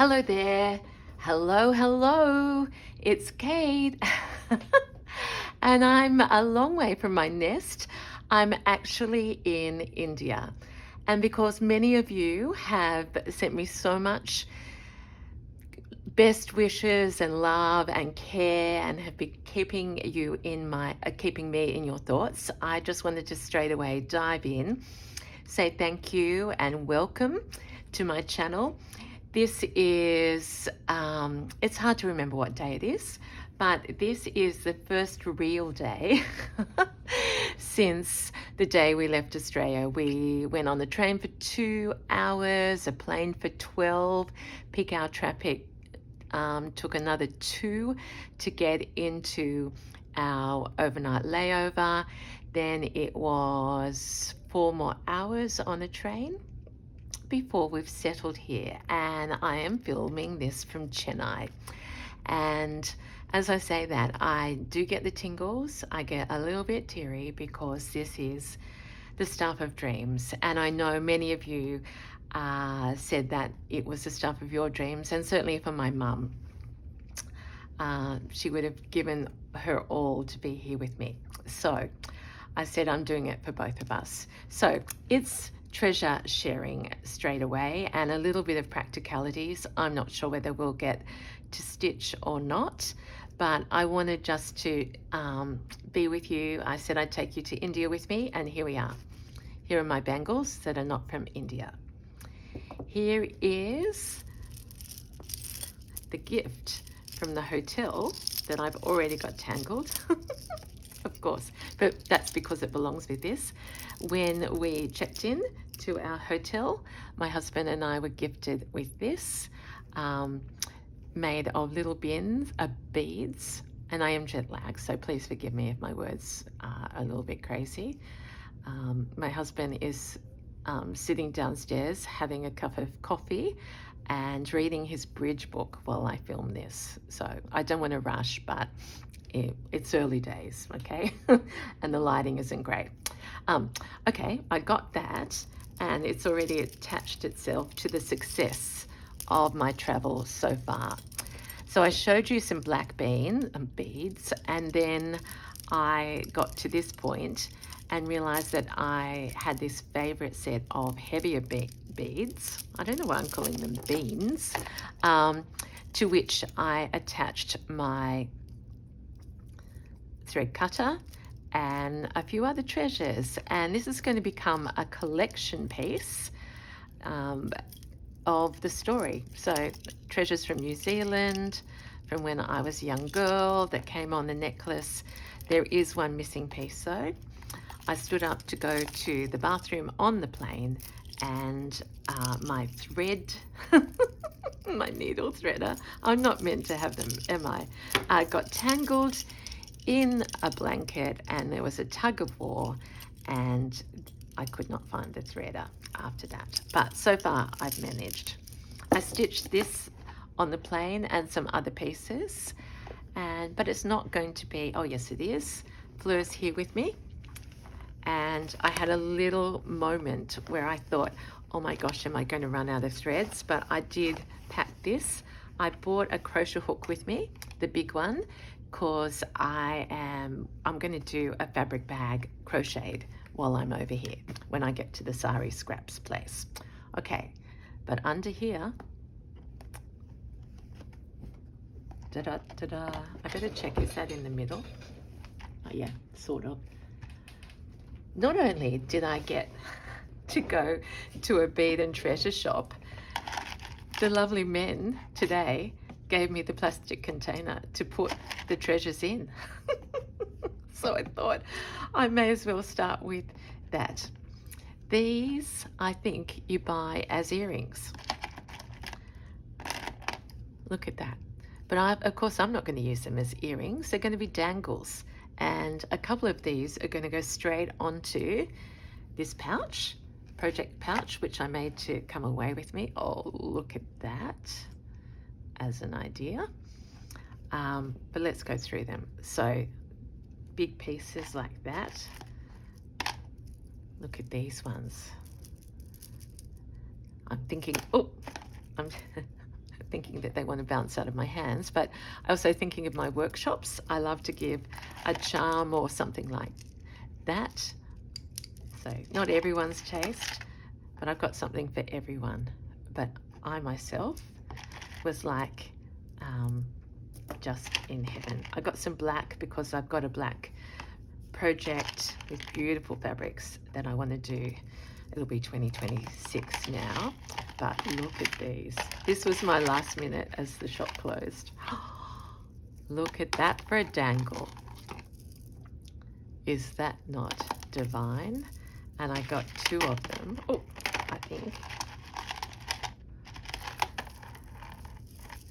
Hello there. Hello, hello. It's Kate. And I'm a long way from my nest. I'm actually in India. And because many of you have sent me so much best wishes and love and care and have been keeping me in your thoughts, I just wanted to straight away dive in, say thank you and welcome to my channel. This is, it's hard to remember what day it is, but this is the first real day since the day we left Australia. We went on the train for 2 hours, a plane for 12, peak hour traffic took another 2 to get into our overnight layover. Then it was 4 more hours on a train before we've settled here, and I am filming this from Chennai. And as I say that, I do get the tingles. I get a little bit teary because this is the stuff of dreams, and I know many of you said that it was the stuff of your dreams, and certainly for my mum, she would have given her all to be here with me. So I said I'm doing it for both of us. So it's treasure sharing straight away and a little bit of practicalities. I'm not sure whether we'll get to stitch or not, but I wanted just to be with you. I said I'd take you to India with me, and here we are. Here are my bangles that are not from India. Here is the gift from the hotel that I've already got tangled. Of course, but that's because it belongs with this. When we checked in to our hotel, my husband and I were gifted with this, made of little bins of beads, and I am jet lagged, so please forgive me if my words are a little bit crazy. My husband is sitting downstairs having a cup of coffee and reading his bridge book while I film this. So I don't want to rush, but it's early days, okay? And the lighting isn't great. Okay, I got that, and it's already attached itself to the success of my travel so far. So I showed you some black beads, and then I got to this point and realized that I had this favorite set of heavier beads. I don't know why I'm calling them beans, to which I attached my thread cutter and a few other treasures, and this is going to become a collection piece of the story. So treasures from New Zealand, from when I was a young girl, that came on the necklace. There is one missing piece though. I stood up to go to the bathroom on the plane, and my thread, my needle threader, I'm not meant to have them, am I? Got tangled in a blanket, and there was a tug of war, and I could not find the threader after that. But so far I've managed. I stitched this on the plane and some other pieces, but it's not going to be, oh yes it is, Fleur's here with me. And I had a little moment where I thought, oh my gosh, am I going to run out of threads? But I did pack this. I bought a crochet hook with me, the big one, because I'm going to do a fabric bag crocheted while I'm over here when I get to the sari scraps place. Okay, but under here, da-da-da-da, I better check, is that in the middle? Oh yeah, sort of. Not only did I get to go to a bead and treasure shop, the lovely men today gave me the plastic container to put the treasures in. So I thought I may as well start with that. These, I think you buy as earrings. Look at that. But of course, I'm not going to use them as earrings. They're going to be dangles. And a couple of these are going to go straight onto this pouch, project pouch, which I made to come away with me. Oh, look at that as an idea. But let's go through them. So big pieces like that. Look at these ones. I'm thinking, oh, thinking that they want to bounce out of my hands, but I also thinking of my workshops. I love to give a charm or something like that. So not everyone's taste, but I've got something for everyone. But I myself was like just in heaven. I got some black because I've got a black project with beautiful fabrics that I want to do. It'll be 2026 now, but look at these. This was my last minute as the shop closed. Look at that for a dangle. Is that not divine? And I got 2 of them. Oh, I think.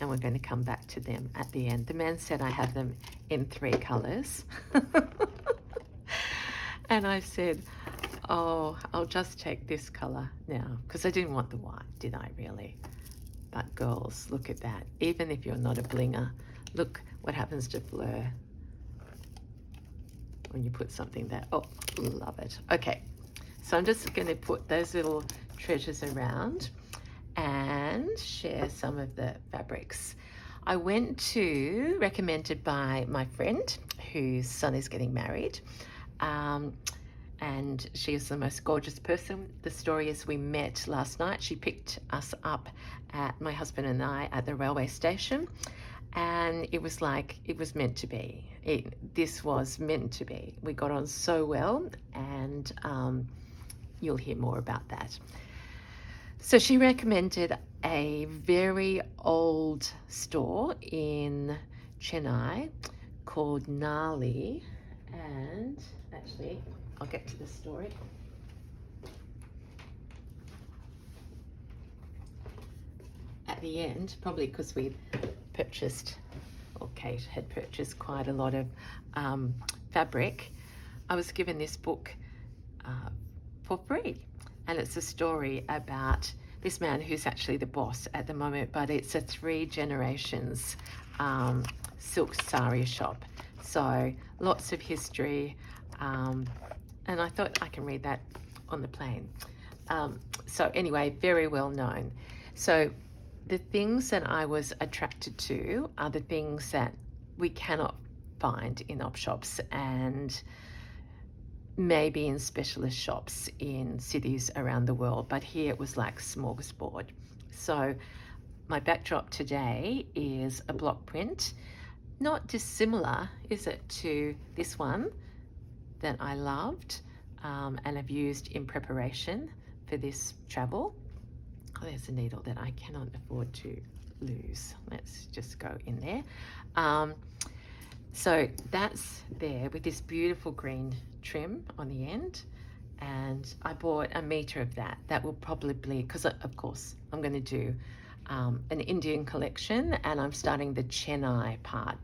And we're going to come back to them at the end. The man said I have them in 3 colors. And I said, oh, I'll just take this color now, because I didn't want the white, did I really? But girls, look at that. Even if you're not a blinger, look what happens to blur when you put something there. Oh, love it. Okay, so I'm just going to put those little treasures around and share some of the fabrics. I went to, recommended by my friend whose son is getting married, and she is the most gorgeous person. The story is we met last night. She picked us up at, my husband and I, at the railway station, and it was like, it was meant to be. This was meant to be. We got on so well, and you'll hear more about that. So she recommended a very old store in Chennai called Nali, and actually I'll get to the story. At the end, probably because we purchased, or Kate had purchased quite a lot of fabric, I was given this book for free. And it's a story about this man who's actually the boss at the moment, but it's a 3 generations silk sari shop. So lots of history. And I thought I can read that on the plane. So anyway, very well known. So the things that I was attracted to are the things that we cannot find in op shops and maybe in specialist shops in cities around the world, but here it was like smorgasbord. So my backdrop today is a block print, not dissimilar, is it, to this one that I loved and have used in preparation for this travel. Oh, there's a needle that I cannot afford to lose. Let's just go in there. So that's there with this beautiful green trim on the end, and I bought 1 meter of that. That will probably, because of course I'm going to do an Indian collection, and I'm starting the Chennai part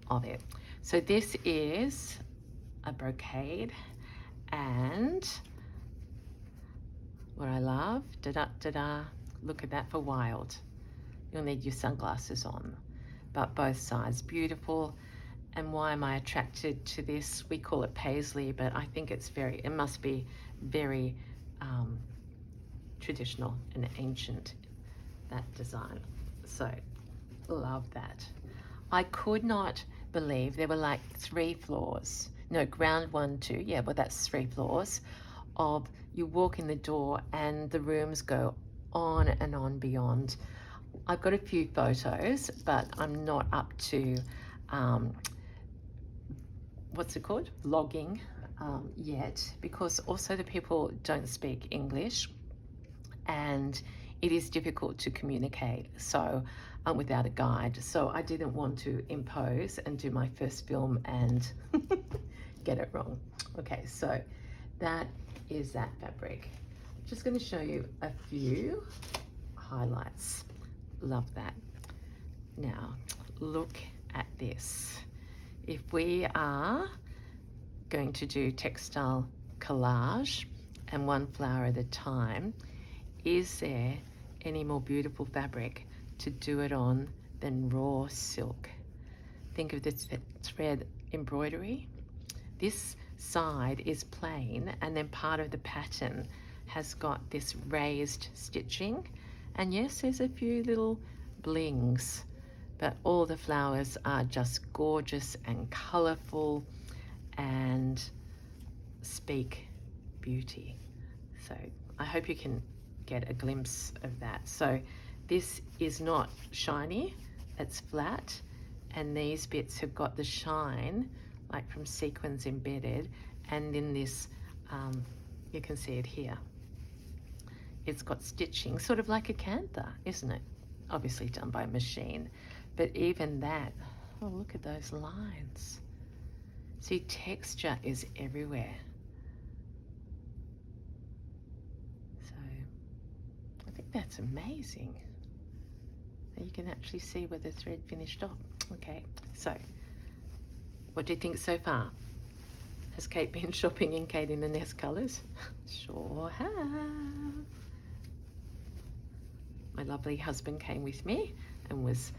of it. So this is a brocade, and what I love, look at that for wild. You'll need your sunglasses on, but both sides beautiful. And why am I attracted to this? We call it paisley, but I think it's it must be very traditional and ancient, that design. So love that. I could not believe there were like 3 floors. No, ground 1, 2, yeah, but that's 3 floors of, you walk in the door and the rooms go on and on beyond. I've got a few photos, but I'm not up to what's it called, vlogging yet, because also the people don't speak English and it is difficult to communicate without a guide. So I didn't want to impose and do my first film and get it wrong. Okay, so that is that fabric. I'm just going to show you a few highlights. Love that. Now look at this. If we are going to do textile collage and 1 flower at a time, is there any more beautiful fabric to do it on than raw silk? Think of this thread embroidery. This side is plain, and then part of the pattern has got this raised stitching, and yes, there's a few little blings, but all the flowers are just gorgeous and colourful and speak beauty. So I hope you can get a glimpse of that. So this is not shiny, it's flat, and these bits have got the shine like from sequins embedded, and in this you can see it here, it's got stitching, sort of like a cantha, isn't it? Obviously done by machine, but even that, oh, look at those lines. See, texture is everywhere. So I think that's amazing. You can actually see where the thread finished off. Okay, so what do you think so far? Has Kate been shopping in Kate in the Nest colours? Sure have. My lovely husband came with me and was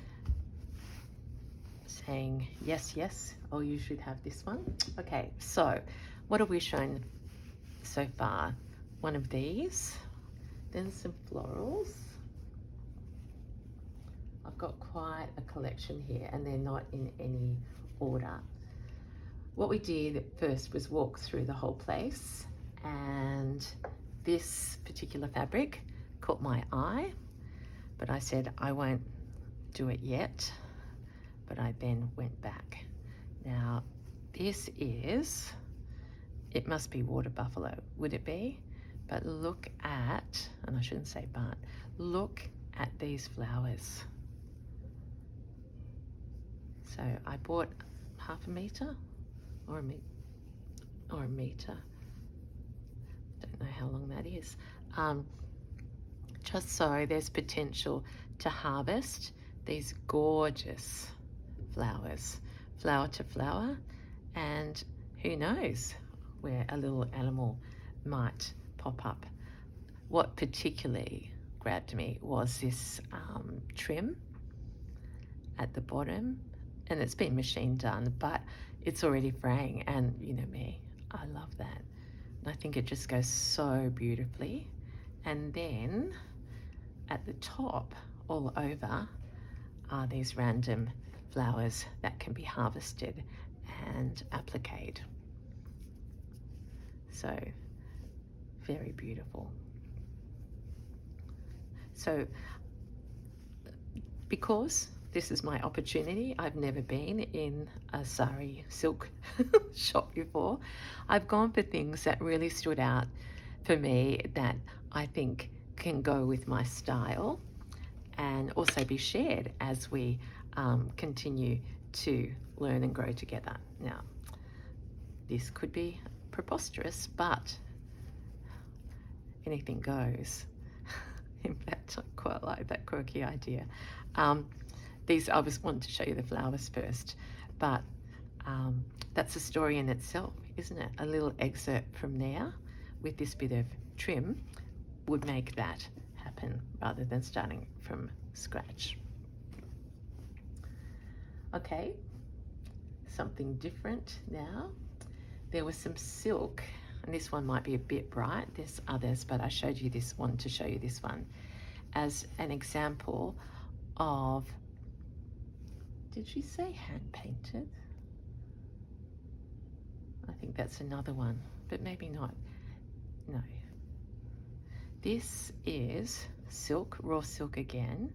saying, yes, yes, oh, you should have this one. Okay, so what have we shown so far? One of these, then some florals. I've got quite a collection here, and they're not in any order. What we did first was walk through the whole place, and this particular fabric caught my eye, but I said I won't do it yet, but I then went back. Now this is, it must be water buffalo, would it be? But look at, and I shouldn't say but, look at these flowers. So I bought half a metre or a metre. Don't know how long that is. Just so there's potential to harvest these gorgeous flowers, flower to flower, and who knows where a little animal might pop up. What particularly grabbed me was this trim at the bottom, and it's been machine done, but it's already fraying, and you know me, I love that. And I think it just goes so beautifully. And then at the top, all over, are these random flowers that can be harvested and appliqued. So very beautiful. So because this is my opportunity, I've never been in a sari silk shop before, I've gone for things that really stood out for me that I think can go with my style and also be shared as we continue to learn and grow together. Now, this could be preposterous, but anything goes. In fact, I quite like that quirky idea. These, I was wanting to show you the flowers first, but that's a story in itself, isn't it? A little excerpt from there with this bit of trim would make that happen rather than starting from scratch. Okay, something different now. There was some silk, and this one might be a bit bright. There's others, but I showed you this one to show you this one as an example of, did she say hand painted? I think that's another one, but maybe not. No. This is silk, raw silk again,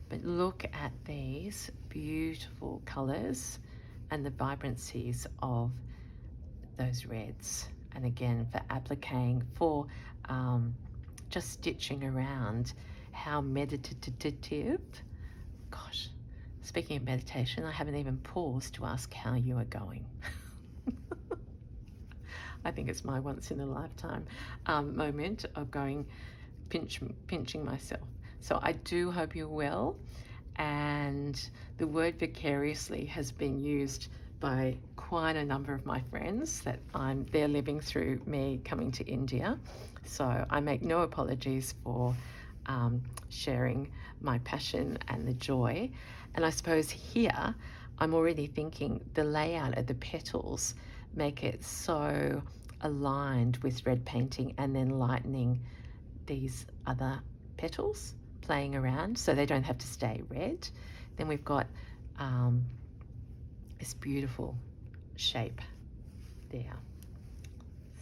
but look at these beautiful colors and the vibrancies of those reds. And again, for appliquing, for just stitching around, how meditative. Gosh, speaking of meditation, I haven't even paused to ask how you are going. I think it's my once in a lifetime moment of going, pinching myself. So I do hope you're well. And the word vicariously has been used by quite a number of my friends that they're living through me coming to India. So I make no apologies for sharing my passion and the joy. And I suppose here I'm already thinking the layout of the petals make it so aligned with red painting and then lightening these other petals, playing around so they don't have to stay red. Then we've got this beautiful shape there.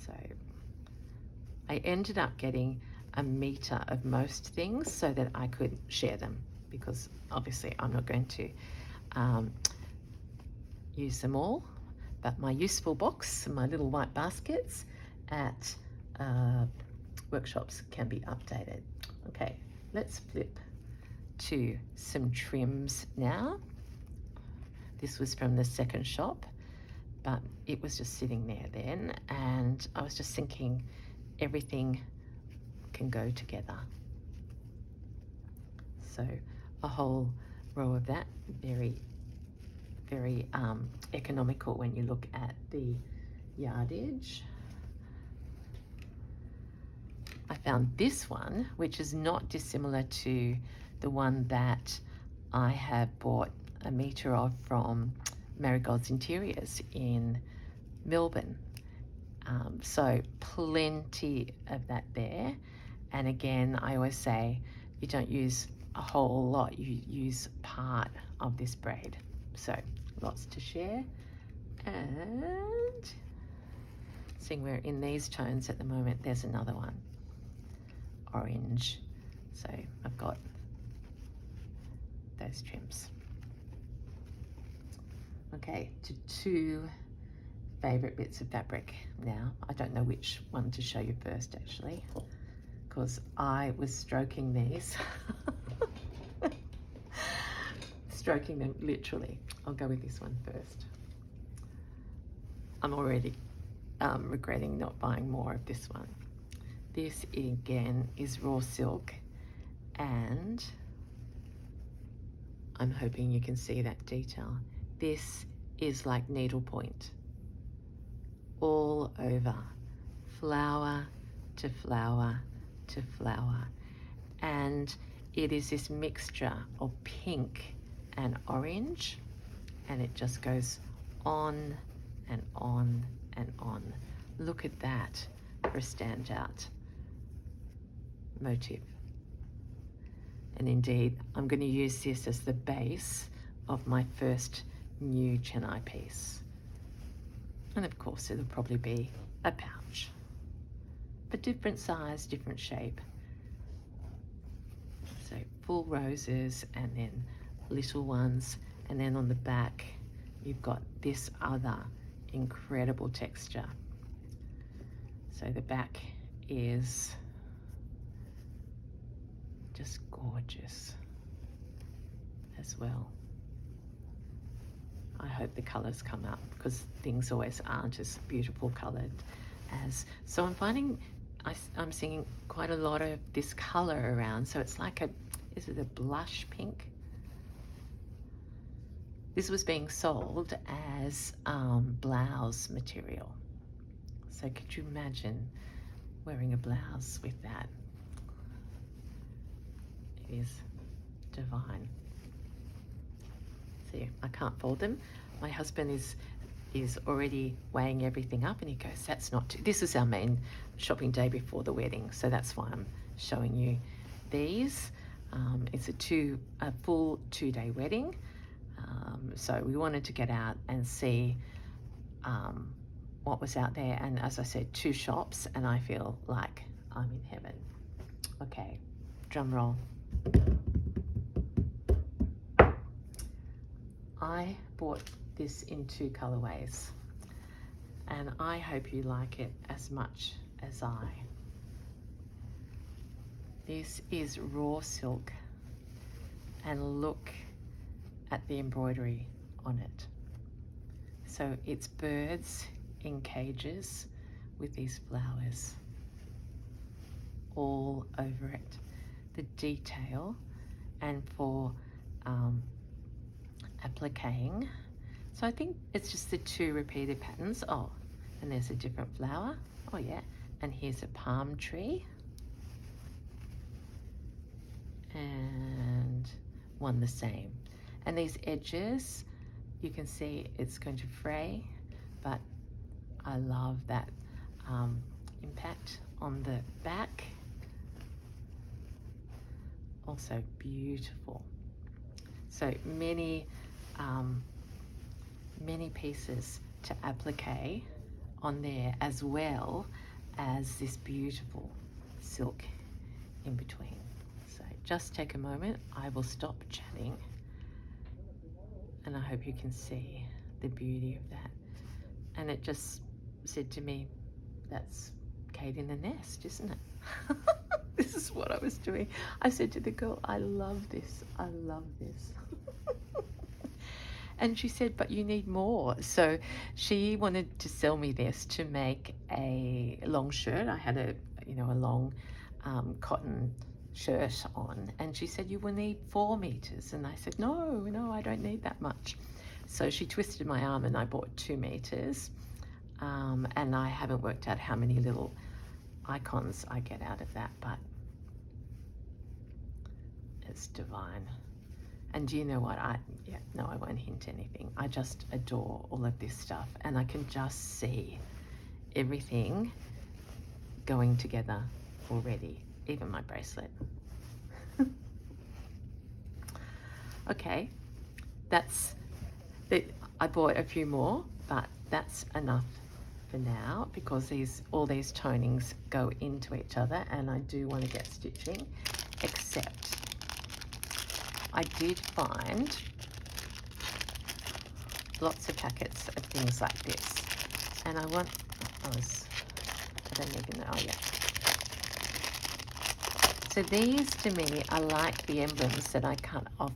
So I ended up getting a meter of most things so that I could share them, because obviously I'm not going to use them all, but my useful box, my little white baskets at workshops can be updated. Okay, let's flip to some trims now. This was from the second shop, but it was just sitting there then, and I was just thinking everything can go together. So a whole row of that, very economical when you look at the yardage. I found this one, which is not dissimilar to the one that I have bought a meter of from Marigold's Interiors in Melbourne. So plenty of that there. And again, I always say you don't use a whole lot, you use part of this braid. So lots to share. And seeing we're in these tones at the moment, there's another one, orange. So I've got those trims. Okay, to two favorite bits of fabric now. I don't know which one to show you first actually, because I was stroking these. Stroking them literally. I'll go with this one first. I'm already regretting not buying more of this one. This again is raw silk, and I'm hoping you can see that detail. This is like needlepoint all over, flower to flower to flower, and it is this mixture of pink and orange, and it just goes on and on and on. Look at that for a standout motif. And indeed, I'm going to use this as the base of my first new Chennai piece. And of course, it'll probably be a pouch, but different size, different shape. So full roses and then little ones. And then on the back, you've got this other incredible texture. So the back is just gorgeous as well. I hope the colors come up, because things always aren't as beautiful colored as, so I'm finding I'm seeing quite a lot of this color around. So it's like is it a blush pink? This was being sold as blouse material. So could you imagine wearing a blouse with that? It is divine. See, I can't fold them. My husband is already weighing everything up, and he goes, that's not too, this is our main shopping day before the wedding, so that's why I'm showing you these. It's a full 2-day wedding, so we wanted to get out and see what was out there, and as I said, 2 shops, and I feel like I'm in heaven. Okay, drum roll. I bought this in 2 colorways, and I hope you like it as much as I. This is raw silk, and look at the embroidery on it. So it's birds in cages with these flowers all over it. The detail, and for appliquing. So I think it's just the 2 repeated patterns. Oh, and there's a different flower. Oh yeah, and here's a palm tree. And one the same. And these edges, you can see it's going to fray, but I love that impact on the back. Also beautiful. So many many pieces to applique on there, as well as this beautiful silk in between. So just take a moment, I will stop chatting, and I hope you can see the beauty of that. And it just said to me, that's Kate in the nest, isn't it? This is what I was doing. I said to the girl, I love this, I love this. And she said, but you need more. So she wanted to sell me this to make a long shirt. I had a long cotton shirt on, and she said, you will need 4 meters. And I said, no, I don't need that much. So she twisted my arm and I bought 2 meters. And I haven't worked out how many little icons I get out of that, but it's divine. And do you know what? I won't hint anything. I just adore all of this stuff, and I can just see everything going together already, even my bracelet. Okay, that's it. I bought a few more, but that's enough for now, because all these tonings go into each other, and I do want to get stitching, except I did find lots of packets of things like this, and I don't even know, oh yeah. So these to me are like the emblems that I cut off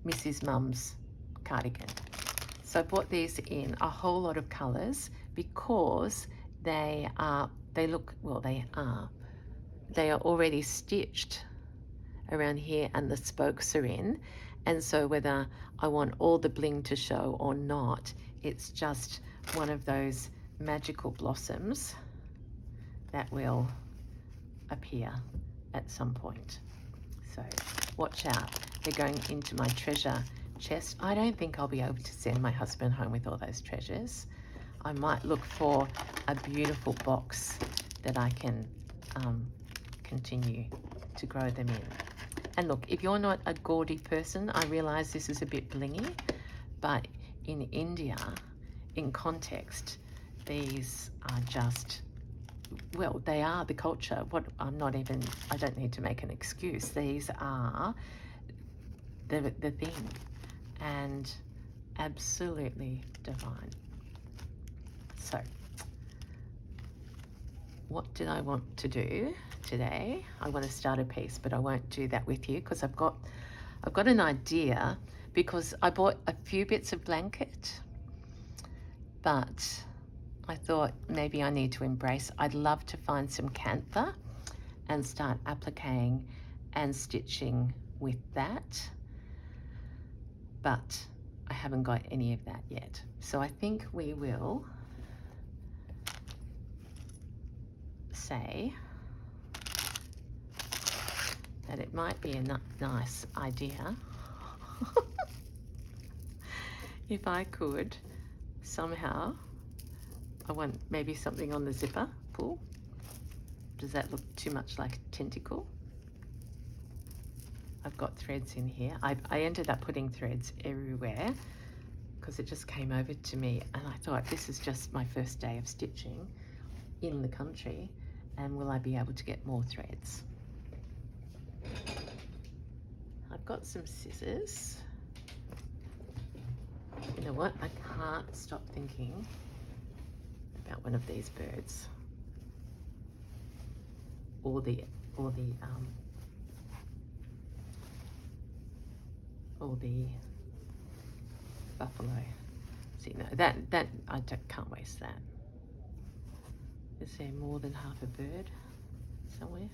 Mrs. Mum's cardigan. So I bought these in a whole lot of colours because they are already stitched around here, and the spokes are in, and so whether I want all the bling to show or not, it's just one of those magical blossoms that will appear at some point. So watch out, they're going into my treasure chest. I don't think I'll be able to send my husband home with all those treasures. I might look for a beautiful box that I can continue to grow them in. And look, if you're not a gaudy person, I realize this is a bit blingy, but in India, in context, these are just, well, they are the culture. I don't need to make an excuse. These are the thing, and absolutely divine. So, what did I want to do today? I want to start a piece, but I won't do that with you because I've got an idea, because I bought a few bits of blanket, but I thought maybe I need to embrace. I'd love to find some cantha and start appliquing and stitching with that, but I haven't got any of that yet. So I think we will say that it might be a nice idea if I could somehow, I want maybe something on the zipper pull. Does that look too much like a tentacle? I've got threads in here. I ended up putting threads everywhere because it just came over to me, and I thought, this is just my first day of stitching in the country, and will I be able to get more threads? I've got some scissors. You know what? I can't stop thinking about one of these birds, or the buffalo. See, no, that I can't waste that. Is there more than half a bird somewhere?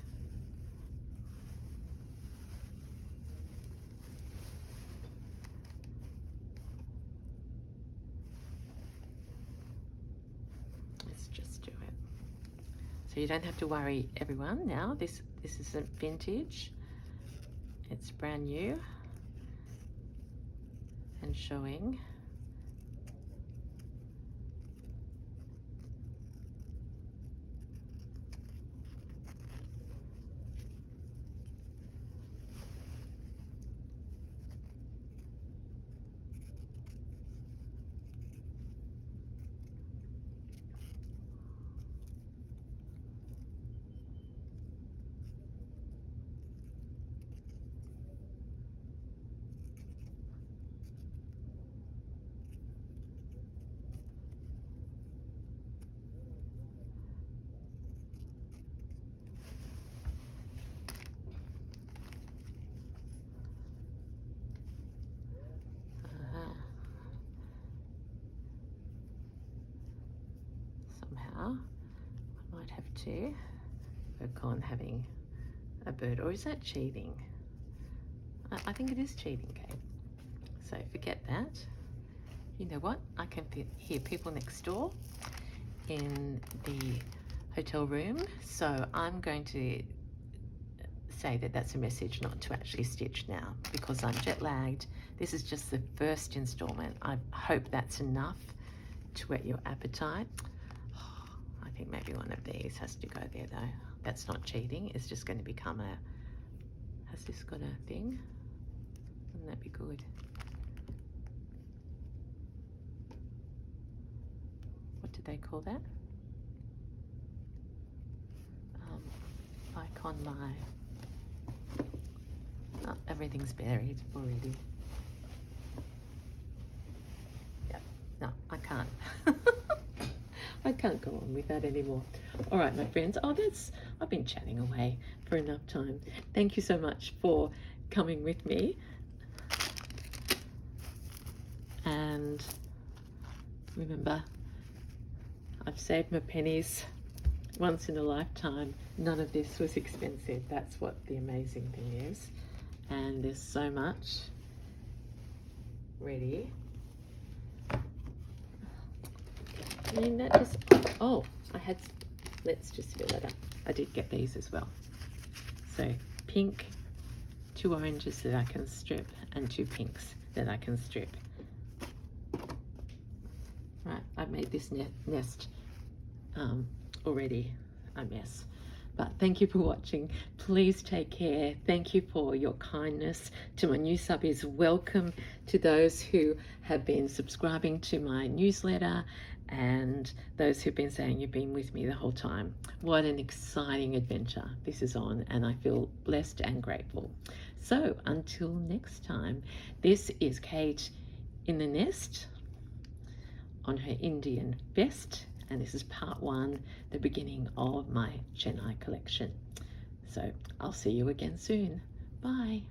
Let's just do it. So you don't have to worry, everyone. Now this isn't vintage. It's brand new and showing. to work on having a bird. Or is that cheating? I think it is cheating, Kate. So forget that. You know what? I can hear people next door in the hotel room. So I'm going to say that that's a message not to actually stitch now because I'm jet lagged. This is just the first installment. I hope that's enough to whet your appetite. I think maybe one of these has to go there though. That's not cheating. It's just going to become a, has this got a thing? Wouldn't that be good? What do they call that? Icon live. Oh, everything's buried already. Yep. No, I can't. I can't go on with that anymore. All right, my friends. Oh, I've been chatting away for enough time. Thank you so much for coming with me. And remember, I've saved my pennies once in a lifetime. None of this was expensive. That's what the amazing thing is. And there's so much ready. I mean, that just, oh, let's just fill it up. I did get these as well. So pink, 2 oranges that I can strip, and 2 pinks that I can strip. Right, I've made this nest already a mess. But thank you for watching. Please take care. Thank you for your kindness to my new subbies. Welcome to those who have been subscribing to my newsletter and those who've been saying you've been with me the whole time. What an exciting adventure this is on, and I feel blessed and grateful. So until next time, this is Kate in the nest on her Indian vest. And this is part 1, the beginning of my Chennai collection. So I'll see you again soon. Bye.